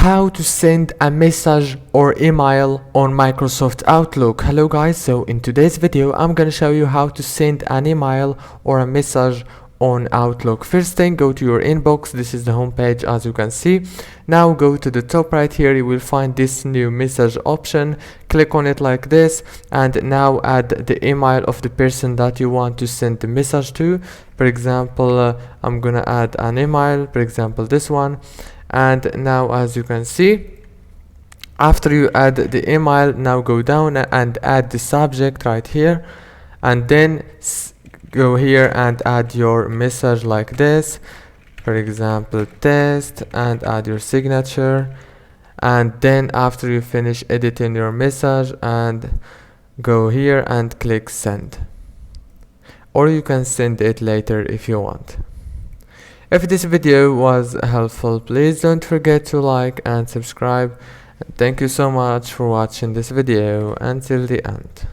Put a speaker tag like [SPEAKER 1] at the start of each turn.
[SPEAKER 1] How to send a message or email on Microsoft Outlook. Hello guys, so in today's video I'm gonna show you how to send an email or a message on Outlook. First thing, go to your inbox. This is the home page, as you can see. Now go to the top right here, you will find this new message option. Click on it like this, and now add the email of the person that you want to send the message to. For example, I'm gonna add an email, for example this one. And now, as you can see, after you add the email, now go down and add the subject right here, and then go here and add your message like this, for example test, and add your signature. And then after you finish editing your message, and go here and click send, or you can send it later if you want. If this video was helpful, please don't forget to like and subscribe. Thank you so much for watching this video until the end.